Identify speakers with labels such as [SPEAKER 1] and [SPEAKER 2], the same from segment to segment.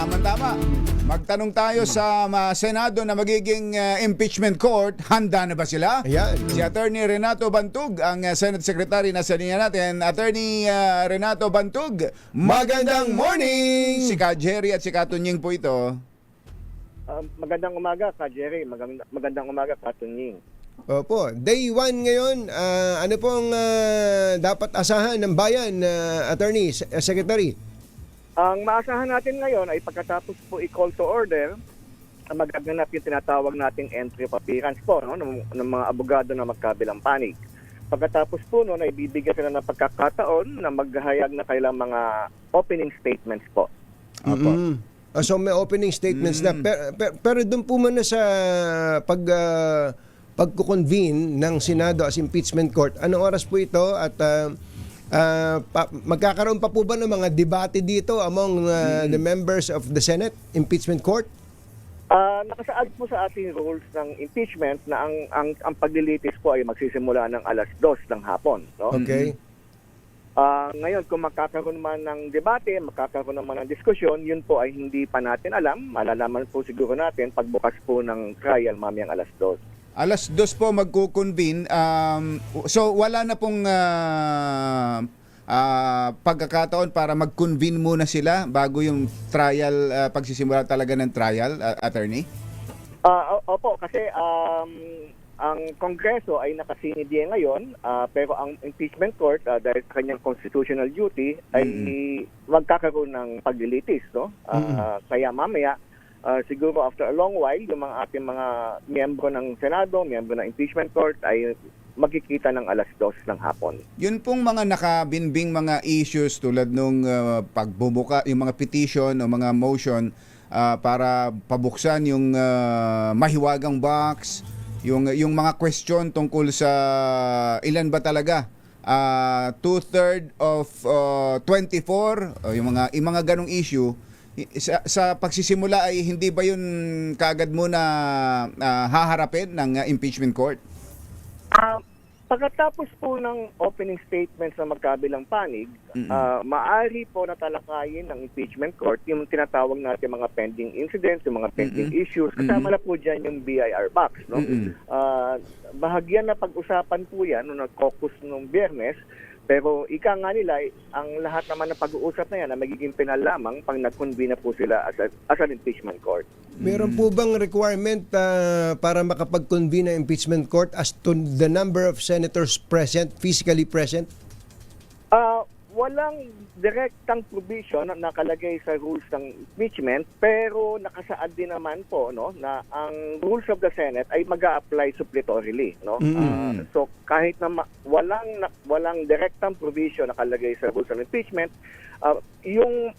[SPEAKER 1] Tama-tama. Magtanong tayo sa Senado na magiging impeachment court. Handa na ba sila?
[SPEAKER 2] Ayan.
[SPEAKER 1] Si Attorney Renato Bantug, ang Senate Secretary na sa linya natin. Attorney Renato Bantug, magandang morning! Si Ka Jerry at si Ka Tunying po ito.
[SPEAKER 3] Magandang umaga, Ka Jerry. Magandang umaga, Ka Tunying.
[SPEAKER 2] Opo, day 1 ngayon. Ano pong dapat asahan ng bayan, Attorney, Secretary?
[SPEAKER 3] Ang maasahan natin ngayon ay pagkatapos po i-call to order, magaganap yung tinatawag nating entry of appearance po ng mga abogado na magkabilang panig. Pagkatapos po noon ay bibigyan sila ng pagkakataon na maghahayag na kailang mga opening statements po.
[SPEAKER 1] Opo.
[SPEAKER 2] So may opening statements na. Pero doon po muna sa pagko-convene ng Senado as impeachment court. Anong oras po ito at magkakaroon pa po ba ng mga debate dito among the members of the Senate impeachment court?
[SPEAKER 3] Nakasaad po sa ating rules ng impeachment na ang paglilitis po ay magsisimula ng 2:00 ng hapon. No?
[SPEAKER 2] Okay.
[SPEAKER 3] Ngayon, kung magkakaroon man ng debate, magkakaroon naman ng diskusyon, yun po ay hindi pa natin alam. Malalaman po siguro natin pagbukas po ng trial mamayang 2:00.
[SPEAKER 1] 2:00 po magkukonvene. So wala na pong pagkakataon para mag-convene muna sila bago yung trial, pagsisimula talaga ng trial, Attorney?
[SPEAKER 3] Opo, kasi ang Kongreso ay nakasinidye ngayon, pero ang impeachment court, dahil sa kanyang constitutional duty, ay magkakaroon ng paglilitis. No? Kaya mamaya, siguro after a long while, yung mga ating mga miyembro ng Senado, miyembro ng impeachment court ay magkikita ng 2:00 ng hapon.
[SPEAKER 1] Yun pong mga nakabinbing mga issues tulad nung pagbubuka, yung mga petition o mga motion para pabuksan yung mahiwagang box, yung mga question tungkol sa ilan ba talaga? 2/3 of 24, yung mga ganong issue. Sa pagsisimula ay hindi ba yun kaagad muna haharapin ng impeachment court?
[SPEAKER 3] Pagkatapos po ng opening statements na magkabilang panig, maaari po natalakayin ng impeachment court yung tinatawag natin mga pending incidents, yung mga pending issues. Kasama na po dyan yung BIR box. No? Bahagyan na pag-usapan po yan nung nag-caucus nung Biyernes. Pero ika nga nila, ang lahat naman ng pag-uusap na yan na magiging penal lamang pag nag-convene na po sila as an impeachment court.
[SPEAKER 2] Meron po bang requirement para makapag-convene ng impeachment court as to the number of senators present, physically present?
[SPEAKER 3] Walang direktang provision na nakalagay sa rules ng impeachment, pero nakasaad din naman po na ang rules of the Senate ay mag-a-apply suppletorily. No? So kahit na walang direktang provision nakalagay sa rules ng impeachment, yung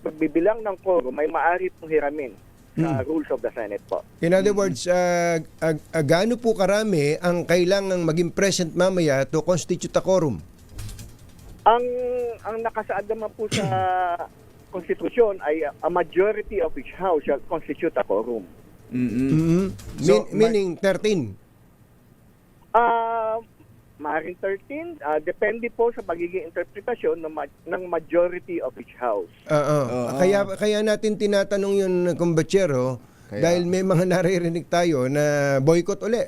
[SPEAKER 3] pagbibilang ng quorum ay maaari pong hiramin sa rules of the Senate po.
[SPEAKER 2] In other words, gaano po karami ang kailangang maging present mamaya to constitute a quorum?
[SPEAKER 3] Ang nakasaad naman po sa konstitusyon ay a majority of each house shall constitute a quorum.
[SPEAKER 1] So,
[SPEAKER 2] Meaning 13?
[SPEAKER 3] Maaaring 13, depende po sa pagiging interpretasyon ng majority of each house.
[SPEAKER 2] Kaya natin tinatanong yun, Kumbachero, dahil may mga naririnig tayo na boycott uli.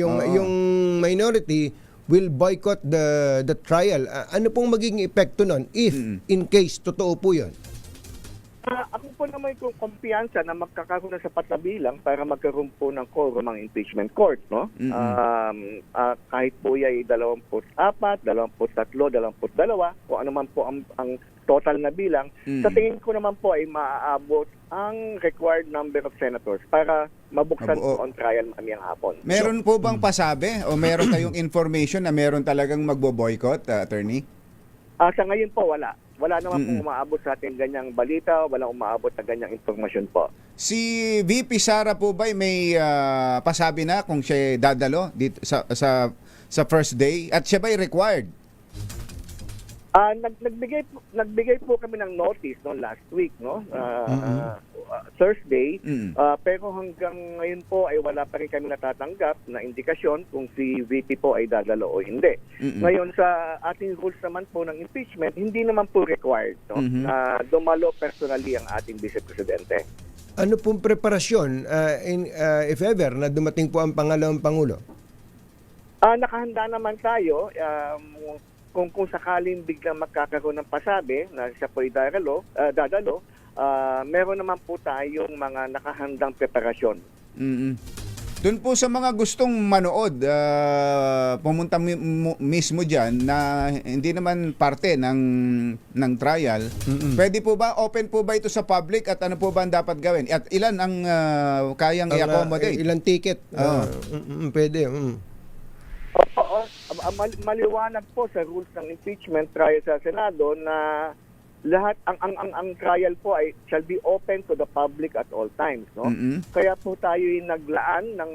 [SPEAKER 2] Yung minority will boycott the trial. Ano pong magiging epekto nun if in case totoo po yun?
[SPEAKER 3] Ako po naman kung kumpiyansa na magkakaroon ng sapat na bilang para magkaroon po ng quorum ang impeachment court. No? Kahit po ay 24, 23, 22, kung ano man po ang total na bilang, sa tingin ko naman po ay maaabot ang required number of senators para mabuksan po on trial mamayang hapon.
[SPEAKER 1] Meron po bang pasabi o meron kayong information na meron talagang magbo-boycott, Attorney?
[SPEAKER 3] Sa ngayon po, wala. Wala naman po umaabot sa ating ganyang balita, walang umaabot na ganyang informasyon po.
[SPEAKER 1] Si VP Sara po ba may pasabi na kung siya dadalo dito sa first day at siya ba required?
[SPEAKER 3] Nagbigay po kami ng notice last week, no. Thursday.
[SPEAKER 1] Mm.
[SPEAKER 3] Pero hanggang ngayon po ay wala pa rin kami natatanggap na indikasyon kung si VP po ay dadalo o hindi.
[SPEAKER 1] Mm-mm.
[SPEAKER 3] Ngayon sa ating rules naman po ng impeachment, hindi naman po required no,
[SPEAKER 1] Mhm.
[SPEAKER 3] na dumalo personally ang ating Vice Presidente.
[SPEAKER 2] Ano pong preparasyon if ever na dumating po ang pangalawang Pangulo?
[SPEAKER 3] Nakahanda naman tayo kung sakaling biglang magkakaroon ng pasabi na siya po ay dadalo, meron naman po tayong mga nakahandang preparasyon.
[SPEAKER 1] Mm-mm. Doon po sa mga gustong manood, pumunta mismo dyan na hindi naman parte ng trial, pwede po ba, open po ba ito sa public at ano po ba ang dapat gawin? At ilan ang kayang i-accommodate?
[SPEAKER 2] Ilang ticket? Pwede.
[SPEAKER 3] Oo, maliwanag po sa rules ng impeachment trial sa Senado na lahat ang trial po ay shall be open to the public at all times, no?
[SPEAKER 1] Mm-mm.
[SPEAKER 3] Kaya po tayo ay naglaan ng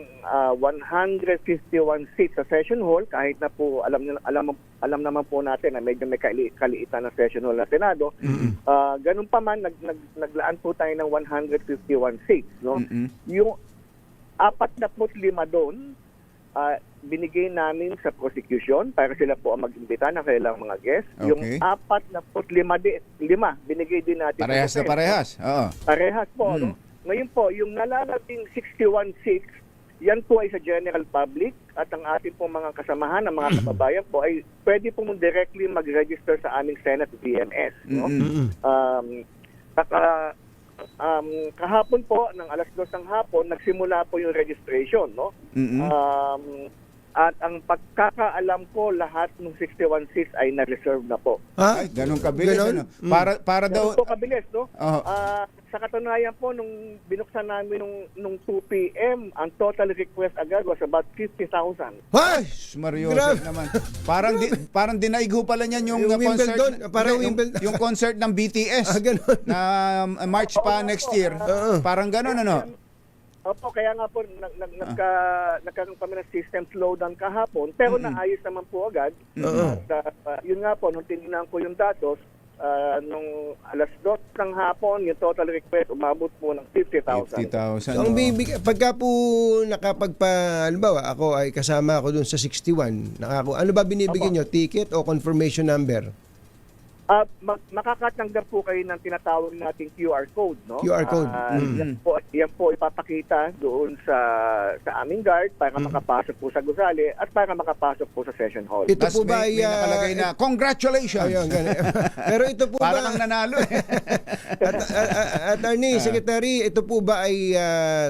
[SPEAKER 3] 151 seats sa session hall kahit na po alam naman po natin na medyo may kaliitan na session hall na Senado. Ganun pa man naglaan po tayo ng 151 seats, no?
[SPEAKER 1] Mm-mm.
[SPEAKER 3] Yung 45 doon binigay namin sa prosecution para sila po ang mag-imbita ng kailang mga guests.
[SPEAKER 1] Okay.
[SPEAKER 3] Yung 45 binigay din natin.
[SPEAKER 1] Parehas
[SPEAKER 3] sa
[SPEAKER 1] na parehas. Oo.
[SPEAKER 3] Parehas po. No? Ngayon po, yung nalalating 61 seats, yan po ay sa general public at ang ating po mga kasamahan, ng mga kababayan po ay pwede po directly mag-register sa aming Senate VMS. No? Kahapon po, ng alas 2 ng hapon, nagsimula po yung registration. No?
[SPEAKER 1] Mm-mm.
[SPEAKER 3] At ang pagkakaalam ko, lahat ng 61 seats ay na-reserve na po.
[SPEAKER 1] Ay, ganun kabilis.
[SPEAKER 2] Ganon?
[SPEAKER 1] Ano? Para daw...
[SPEAKER 3] Ganun po kabilis, no?
[SPEAKER 1] Oo.
[SPEAKER 3] Sa katunayan po, nung binuksan namin nung 2 p.m., ang total request agad was about 50,000.
[SPEAKER 2] Ay!
[SPEAKER 1] Mario
[SPEAKER 2] Grabe.
[SPEAKER 1] naman. Parang dinaig ho pala niyan yung
[SPEAKER 2] Yung
[SPEAKER 1] concert.
[SPEAKER 2] Wimbledon, parang
[SPEAKER 1] Yung-
[SPEAKER 2] Wimbledon.
[SPEAKER 1] Yung concert ng BTS.
[SPEAKER 2] Ganon.
[SPEAKER 1] Na March pa next year. Parang ganun, ano?
[SPEAKER 3] Opo, kaya nga po nagkaroon kami ng system slowdown kahapon, pero naayos naman po agad. At yun nga po, nung tinignan ko yung datos, nung alas 2 ng hapon, yung total request umabot po ng 50,000.
[SPEAKER 1] 50,000.
[SPEAKER 2] So, ang
[SPEAKER 1] oo.
[SPEAKER 2] pagka po halimbawa, ako ay kasama ako dun sa 61. Ano ba binibigyan nyo? Ticket o confirmation number?
[SPEAKER 3] Makakatanggap po kayo ng tinatawag nating QR code, no?
[SPEAKER 2] QR code.
[SPEAKER 3] Yan po ipapakita doon sa aming guard para makapasok po sa gusali at para makapasok po sa session hall.
[SPEAKER 2] Ito
[SPEAKER 1] Tas
[SPEAKER 2] po ba
[SPEAKER 1] may
[SPEAKER 2] ay...
[SPEAKER 1] nakalagay na, congratulations!
[SPEAKER 2] Ayun, ganun. Pero ito po
[SPEAKER 1] Parang
[SPEAKER 2] ba...
[SPEAKER 1] kang nanalo eh.
[SPEAKER 2] Attorney, Secretary, ito po ba ay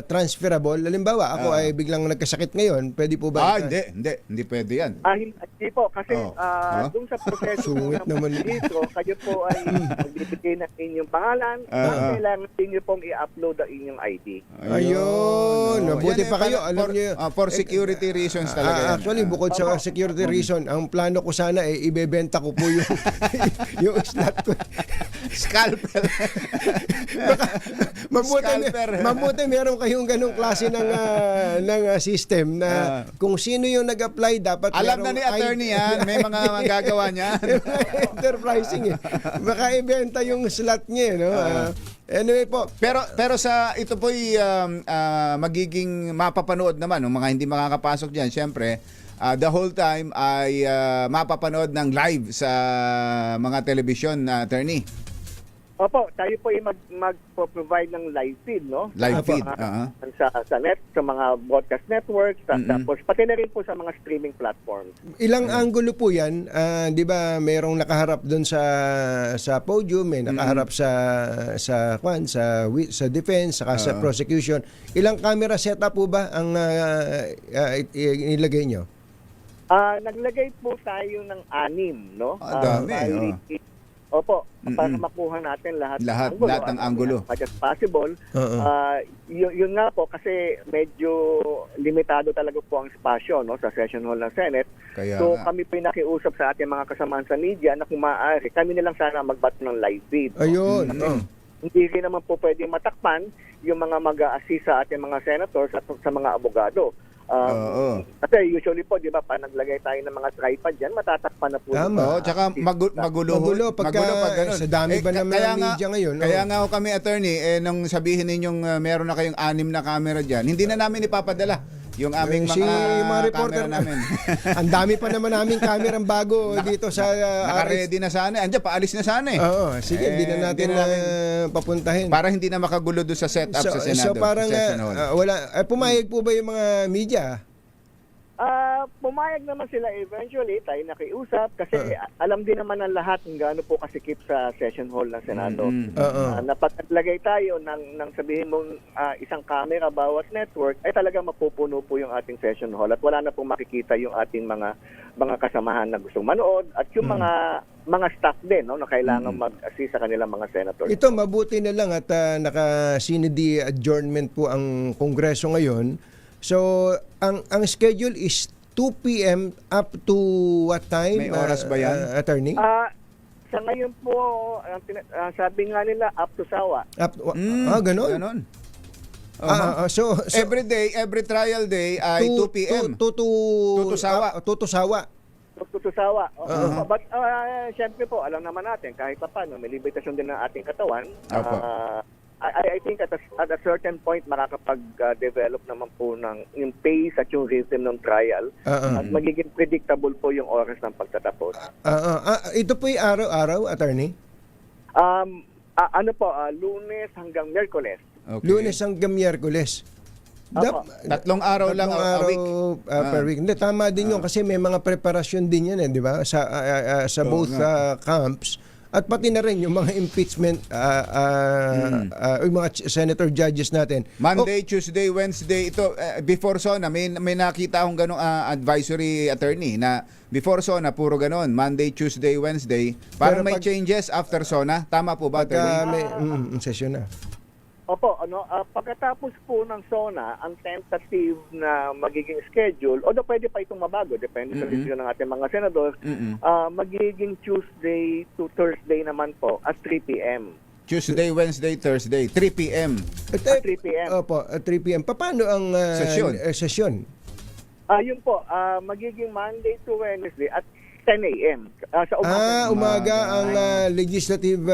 [SPEAKER 2] transferable? Halimbawa, ako ay biglang nagkasakit ngayon, pwede po ba?
[SPEAKER 1] Hindi pwede yan.
[SPEAKER 3] Hindi po, kasi doon sa proseso
[SPEAKER 2] Sungit
[SPEAKER 3] ng
[SPEAKER 2] naman.
[SPEAKER 3] registro, kayo po ay magbibigay ng inyong pangalan at kailangan niyo pong i-upload ang inyong ID.
[SPEAKER 2] Ayun, mabuti
[SPEAKER 1] Yan
[SPEAKER 2] pa kayo. Alam
[SPEAKER 1] for,
[SPEAKER 2] niyo,
[SPEAKER 1] for security reasons talaga yan.
[SPEAKER 2] actually, bukod sa security reason, ang plano ko sana ibebenta ko po yung yung slot ko.
[SPEAKER 1] Scalpel.
[SPEAKER 2] Mabuti meron kayong ganung klase ng system na kung sino yung nag-apply dapat
[SPEAKER 1] Alam na
[SPEAKER 2] merong
[SPEAKER 1] ni attorney yan, may mga magagawa niyan.
[SPEAKER 2] enterprising eh. Baka ibenta yung slot niya, no? Anyway po.
[SPEAKER 1] Pero sa ito po'y magiging mapapanood naman ng mga hindi makakapasok diyan. Syempre, the whole time ay mapapanood ng live sa mga television na attorney.
[SPEAKER 3] Opo, tayo po ay mag-provide ng live feed, no?
[SPEAKER 1] Live feed.
[SPEAKER 3] Sa mga broadcast networks, tapos pati na rin po sa mga streaming platforms.
[SPEAKER 2] Ilang anggulo po 'yan? 'Di ba, mayroong nakaharap doon sa podium, may nakaharap sa defense, saka sa prosecution. Ilang camera setup po ba ang inilagay nyo?
[SPEAKER 3] Naglagay po tayo ng 6, no?
[SPEAKER 1] Dami.
[SPEAKER 3] Opo, para makuha natin lahat
[SPEAKER 1] ng anggulo.
[SPEAKER 3] As much as possible. Yun nga po, kasi medyo limitado talaga po ang espasyo, no, sa session hall ng Senate. So kami po nakiusap sa ating mga kasamahan sa media na kung maaari, kami nilang sana magbato ng live feed. No?
[SPEAKER 2] Ayun.
[SPEAKER 3] Hindi rin naman po pwede matakpan yung mga mag-a-assist sa ating mga senators at sa mga abogado. Kasi usually po, di ba, pa naglagay tayo ng mga tripod dyan, matatakpan na po.
[SPEAKER 2] Tama.
[SPEAKER 1] Oo, tsaka magulo
[SPEAKER 2] pagka
[SPEAKER 1] pag ganun.
[SPEAKER 2] sa dami ba naman ng media ngayon.
[SPEAKER 1] Kaya nga ho kami, attorney, nung sabihin ninyong meron na kayong 6 na camera dyan, hindi na namin ipapadala yung aming
[SPEAKER 2] yung mga
[SPEAKER 1] camera
[SPEAKER 2] reporter
[SPEAKER 1] namin.
[SPEAKER 2] Ang dami pa naman naming kamerang bago dito sa
[SPEAKER 1] Naka-ready na sana. Andiyan, paalis na sana eh.
[SPEAKER 2] Oo, sige, hindi na natin papuntahin.
[SPEAKER 1] Para hindi na makagulo doon sa setup sa Senado.
[SPEAKER 2] So parang
[SPEAKER 1] session hall.
[SPEAKER 2] pumayag po ba yung mga media?
[SPEAKER 3] Pumayag naman sila eventually, tayo nakiusap kasi alam din naman ng lahat kung gaano po kasikip sa session hall ng Senado. Napaglagay tayo ng sabihin mong isang camera bawat network ay talagang mapupuno po yung ating session hall at wala na pong makikita yung ating mga kasamahan na gustong manood at yung mga staff din no, na kailangan mag-assist sa kanilang mga senators.
[SPEAKER 2] Ito mabuti na lang at naka-CND adjournment po ang Kongreso ngayon. So, ang schedule is 2 p.m. up to what time?
[SPEAKER 1] May oras ba yan?
[SPEAKER 2] Attorney?
[SPEAKER 3] Sa ngayon po, sabi nga nila up to sawa.
[SPEAKER 2] Ganon?
[SPEAKER 1] Ganon.
[SPEAKER 2] So,
[SPEAKER 1] every trial day ay 2 p.m.
[SPEAKER 2] Tutusawa.
[SPEAKER 3] Tutusawa. But syempre po, alam naman natin, kahit pa paano, may limitasyon din ng ating katawan. I think at a certain point makakapag-develop naman po ng yung pace at yung rhythm ng trial at magiging predictable po yung oras ng pagtatapos.
[SPEAKER 2] Ito po yung araw-araw, attorney?
[SPEAKER 3] Lunes hanggang Miyerkules.
[SPEAKER 1] Okay.
[SPEAKER 2] Lunes hanggang Miyerkules.
[SPEAKER 1] 3 araw lang a week.
[SPEAKER 2] Per week. Hindi, tama din yun kasi may mga preparasyon din yan, di ba? Sa both camps. At pati na rin yung mga impeachment yung mga senator judges natin.
[SPEAKER 1] Monday, Tuesday, Wednesday, ito before SONA may nakita akong ganong advisory attorney na before SONA puro ganon, Monday, Tuesday, Wednesday. Parang may changes after SONA. Tama po ba, attorney?
[SPEAKER 2] May session na.
[SPEAKER 3] Opo, pagkatapos po ng SONA, ang tentative na magiging schedule, although pwede pa itong mabago, depende sa desisyon ng ating mga senador, magiging Tuesday to Thursday naman po at 3 p.m.
[SPEAKER 1] Tuesday, Wednesday, Thursday, 3 p.m.
[SPEAKER 3] At 3 p.m.
[SPEAKER 2] Opo, at 3 p.m. Paano ang session?
[SPEAKER 3] Yun po, magiging Monday to Wednesday at 10 a.m. Sa umaga.
[SPEAKER 2] Umaga ang legislative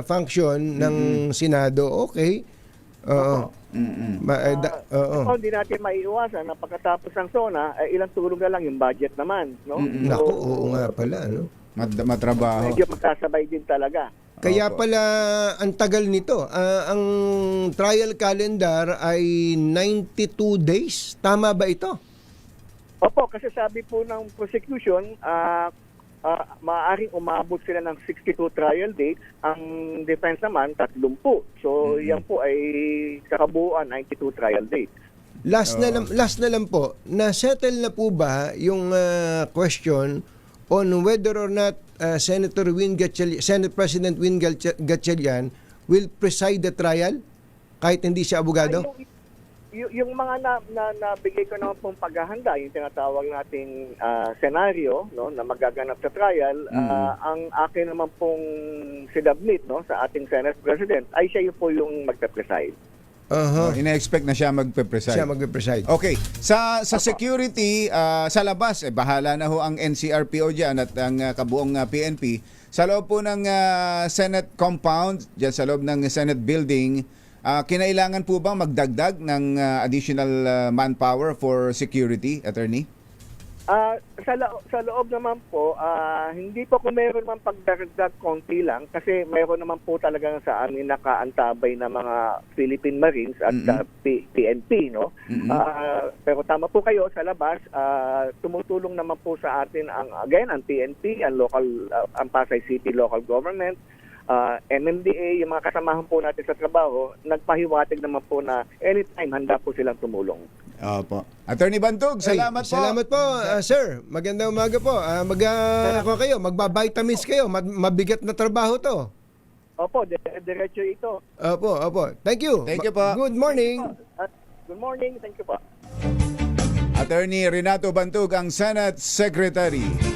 [SPEAKER 2] function ng Senado. Okay. Oo.
[SPEAKER 3] Hindi natin maiiwasan na pagkatapos ng SONA, ilang tulog na lang yung budget naman. No?
[SPEAKER 2] Naku, oo nga pala. No?
[SPEAKER 1] Matrabaho.
[SPEAKER 3] Medyo magkasabay din talaga.
[SPEAKER 2] Kaya pala ang tagal nito. Ang trial calendar ay 92 days. Tama ba ito?
[SPEAKER 3] Opo, kasi sabi po ng prosecution, maaaring umabot sila ng 62 trial dates. Ang defense naman, 30. So, yan po ay kakabuuan 92 trial dates.
[SPEAKER 2] Last na lang po, na-settle na po ba yung question on whether or not Senate President Win Gatchalian will preside the trial kahit hindi siya abogado?
[SPEAKER 3] Yung mga nabigay ko naman pong paghahanda, yung tinatawag nating senaryo no, na magaganap sa trial, ang akin naman pong sidabnit no, sa ating Senate President ay siya po yung magpe-preside.
[SPEAKER 1] Ina-expect na siya magpe-preside. Okay. Sa security, sa labas, bahala na ho ang NCRPO dyan at ang kabuong PNP. Sa loob po ng Senate compound, dyan sa loob ng Senate building, kinailangan po bang magdagdag ng additional manpower for security, attorney?
[SPEAKER 3] Sa loob naman po, hindi po kung meron naman pagdagdag konti lang kasi meron naman po talaga sa amin nakaantabay na mga Philippine Marines at PNP, no? Pero tama po kayo, sa labas, tumutulong naman po sa atin ang PNP, ang Pasay City Local Government, MMDA, yung mga kasamahan po natin sa trabaho, nagpahiwatig naman po na anytime handa po silang tumulong.
[SPEAKER 1] Opo. Attorney Bantog, salamat po.
[SPEAKER 2] Salamat po, sir. Magandang umaga po. Magba-vitamins kayo. Mabigat na trabaho to.
[SPEAKER 3] Opo, diretso ito.
[SPEAKER 2] Opo. Thank you.
[SPEAKER 1] Thank you po.
[SPEAKER 2] Good morning.
[SPEAKER 3] Good morning. Thank you po.
[SPEAKER 1] Attorney Renato Bantog, ang Senate Secretary.